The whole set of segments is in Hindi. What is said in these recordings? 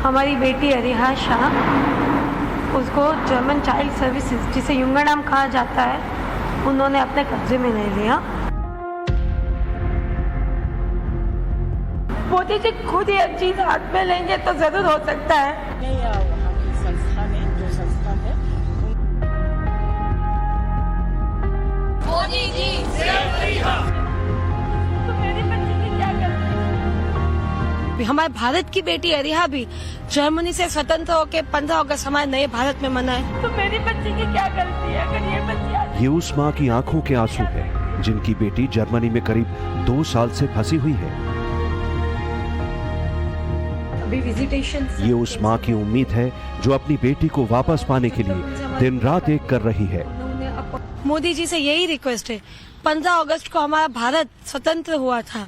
हमारी बेटी अरिहा शाह, उसको जर्मन चाइल्ड सर्विसेज, जिसे युंगनाम कहा जाता है, उन्होंने अपने कब्जे में ले लिया। मोदी जी खुद ही एक चीज हाथ में लेंगे तो जरूर हो सकता है। वहाँ की संस्था ने, जो संस्था है, मोदी जी सेव अरिहा। तो मेरी बच्ची की क्या गलती? हमारे भारत की बेटी अरिहा भी जर्मनी से स्वतंत्र होकर 15 अगस्त हमारे नए भारत में मनाए। तो मेरी बच्ची की क्या गलती है अगर ये बच्ची? ये उस माँ की आंखों के आंसू है जिनकी बेटी जर्मनी में करीब 2 साल से फंसी हुई है। अभी विजिटेशन। ये उस माँ की उम्मीद है जो अपनी बेटी को वापस पाने के लिए दिन रात एक कर रही है। मोदी जी से यही रिक्वेस्ट है, 15 अगस्त को हमारा भारत स्वतंत्र हुआ था।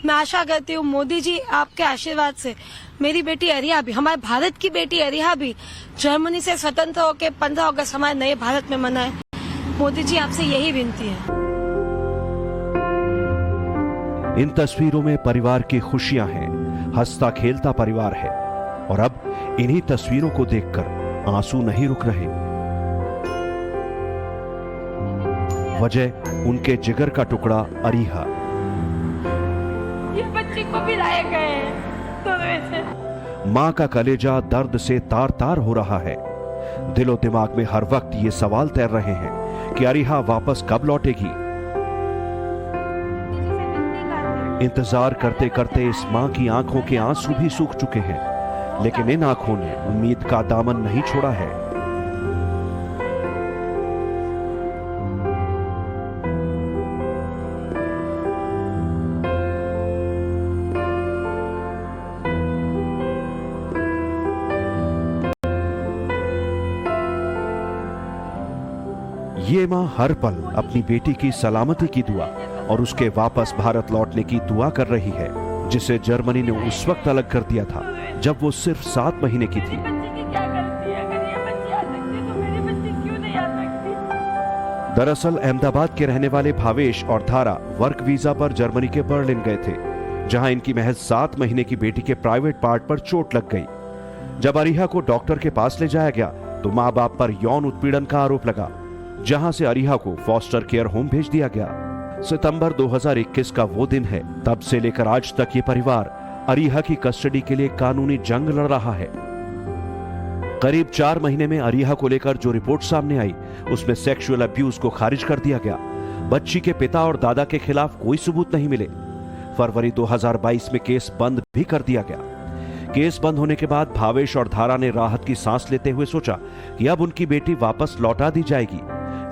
मैं आशा करती हूँ मोदी जी आपके आशीर्वाद से मेरी बेटी अरिहा भी, हमारे भारत की बेटी अरिहा भी जर्मनी से स्वतंत्र होकर 15 अगस्त हमारे नए भारत में मनाए। मोदी जी आपसे यही विनती है। इन तस्वीरों में परिवार की खुशियां हैं, हंसता खेलता परिवार है, और अब इन्हीं तस्वीरों को देखकर आंसू नहीं रुक रहे। वजह उनके जिगर का टुकड़ा अरिहा। ये बच्ची को भी लाए गए हैं दोनों से। मां का कलेजा दर्द से तार तार हो रहा है। दिलो दिमाग में हर वक्त ये सवाल तैर रहे हैं कि अरिहा वापस कब लौटेगी। इंतजार करते करते इस मां की आंखों के आंसू भी सूख चुके हैं, लेकिन इन आंखों ने उम्मीद का दामन नहीं छोड़ा है। ये मां हर पल अपनी बेटी की सलामती की दुआ और उसके वापस भारत लौटने की दुआ कर रही है, जिसे जर्मनी ने उस वक्त अलग कर दिया था जब वो सिर्फ 7 महीने की थी। बच्ची की क्या गलती है? अगर ये बच्ची आ सकती तो मेरी बच्ची क्यों नहीं आ सकती? दरअसल अहमदाबाद के रहने वाले भावेश और धारा वर्क वीजा पर जर्मनी के बर्लिन गए थे, जहां इनकी महज 7 महीने की बेटी के प्राइवेट पार्ट पर चोट लग गई। जब अरिहा को डॉक्टर के पास ले जाया गया तो माँ बाप पर यौन उत्पीड़न का आरोप लगा, जहां से अरिहा को फॉस्टर केयर होम भेज दिया गया। सितंबर 2021 का वो दिन है, तब से लेकर आज तक ये परिवार अरिहा की कस्टडी के लिए कानूनी जंग लड़ रहा है। करीब 4 महीने में अरिहा को लेकर जो रिपोर्ट सामने आई, उसमें सेक्सुअल अब्यूज को खारिज कर दिया गया। बच्ची के पिता और दादा के खिलाफ कोई सबूत नहीं मिले। फरवरी 2022 में केस बंद भी कर दिया गया। केस बंद होने के बाद भावेश और धारा ने राहत की सांस लेते हुए सोचा कि अब उनकी बेटी वापस लौटा दी जाएगी,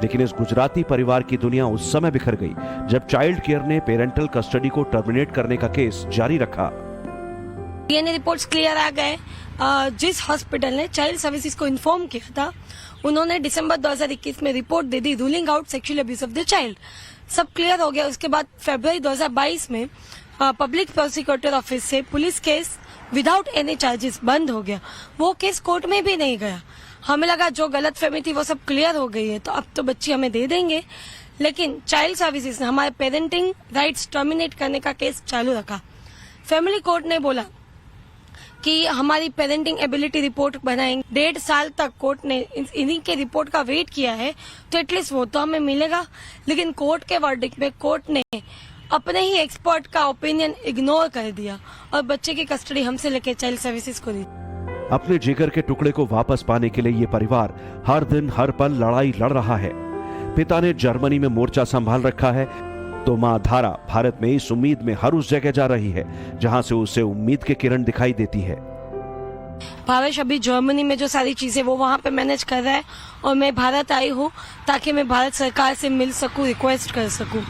लेकिन इस गुजराती परिवार की दुनिया उस समय बिखर गई जब चाइल्ड केयर ने पेरेंटल कस्टडी को टर्मिनेट करने का केस जारी रखा। डीएनए रिपोर्ट्स क्लियर आ गए। जिस हॉस्पिटल ने चाइल्ड सर्विसेज को इन्फॉर्म किया था, उन्होंने दिसंबर 2021 में report they the, ruling out sexual abuse of the child. सब क्लियर हो गया। उसके बाद फरवरी 2022 में पब्लिक प्रोसिक्यूटर ऑफिस से police case without any charges बंद हो गया। वो केस कोर्ट में भी नहीं गया। हमें लगा जो गलत फहमी थी वो सब क्लियर हो गई है, तो अब तो बच्ची हमें दे देंगे, लेकिन चाइल्ड सर्विसेज ने हमारे पेरेंटिंग राइट्स टर्मिनेट करने का केस चालू रखा। फैमिली कोर्ट ने बोला कि हमारी पेरेंटिंग एबिलिटी रिपोर्ट बनाएंगे। 1.5 साल तक कोर्ट ने इन्हीं के रिपोर्ट का वेट किया है, तो एटलीस्ट वो तो हमें मिलेगा। लेकिन कोर्ट के वर्डिक्ट में कोर्ट ने अपने ही एक्सपर्ट का ओपिनियन इग्नोर कर दिया और बच्चे की कस्टडी हमसे लेके चाइल्ड सर्विसेज को दी। अपने जिगर के टुकड़े को वापस पाने के लिए ये परिवार हर दिन हर पल लड़ाई लड़ रहा है। पिता ने जर्मनी में मोर्चा संभाल रखा है, तो मां धारा भारत में इस उम्मीद में हर उस जगह जा रही है जहां से उसे उम्मीद के किरण दिखाई देती है। भावेश अभी जर्मनी में जो सारी चीजें वो वहाँ पे मैनेज कर रहा है, और मैं भारत आई हूँ ताकि मैं भारत सरकार से मिल सकूं, रिक्वेस्ट कर सकूं।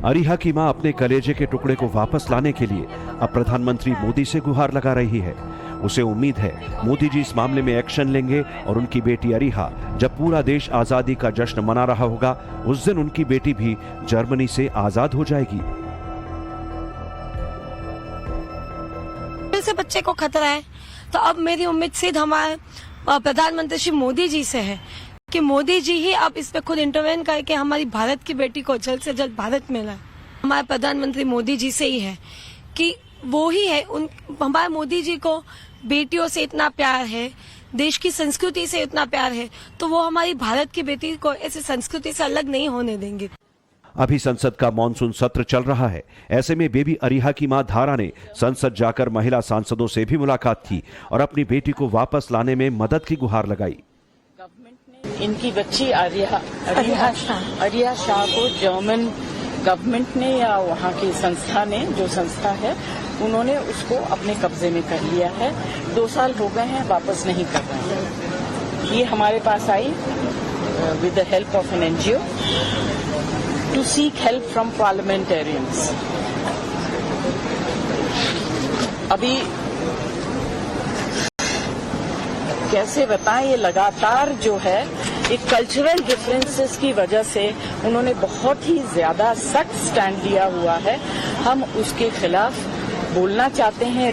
अरिहा की मां अपने कलेजे के टुकड़े को वापस लाने के लिए अब प्रधानमंत्री मोदी से गुहार लगा रही है। उसे उम्मीद है मोदी जी इस मामले में एक्शन लेंगे और उनकी बेटी अरिहा जब पूरा देश आजादी का जश्न मना रहा होगा, उस दिन उनकी बेटी भी जर्मनी से आजाद हो जाएगी। से बच्चे को खतरा है, तो अब मेरी उम्मीद सीधे हमारे प्रधानमंत्री श्री मोदी जी से है कि मोदी जी ही अब इस पे खुद इंटरवेन करके हमारी भारत की बेटी को जल्द से जल्द भारत में लाए। हमारे प्रधानमंत्री मोदी जी से ही है कि वो ही है हमारे मोदी जी को बेटियों से इतना प्यार है, देश की संस्कृति से इतना प्यार है, तो वो हमारी भारत की बेटी को ऐसे संस्कृति से अलग नहीं होने देंगे। अभी संसद का मॉनसून सत्र चल रहा है। ऐसे में बेबी अरीहा की मां धारा ने संसद जाकर महिला सांसदों से भी मुलाकात की और अपनी बेटी को वापस लाने में मदद की गुहार लगाई। गवर्नमेंट ने इनकी बच्ची अरिहा शाह को जर्मन गवर्नमेंट ने या वहाँ की संस्था ने, जो संस्था है, उन्होंने उसको अपने कब्जे में कर लिया है। 2 साल हो गए हैं, वापस नहीं कर रहे हैं। ये हमारे पास आई with the help of an NGO to seek help from parliamentarians. अभी कैसे बताएं, ये लगातार जो है एक कल्चरल डिफरेंसेस की वजह से उन्होंने बहुत ही ज्यादा सख्त स्टैंड लिया हुआ है। हम उसके खिलाफ बोलना चाहते हैं।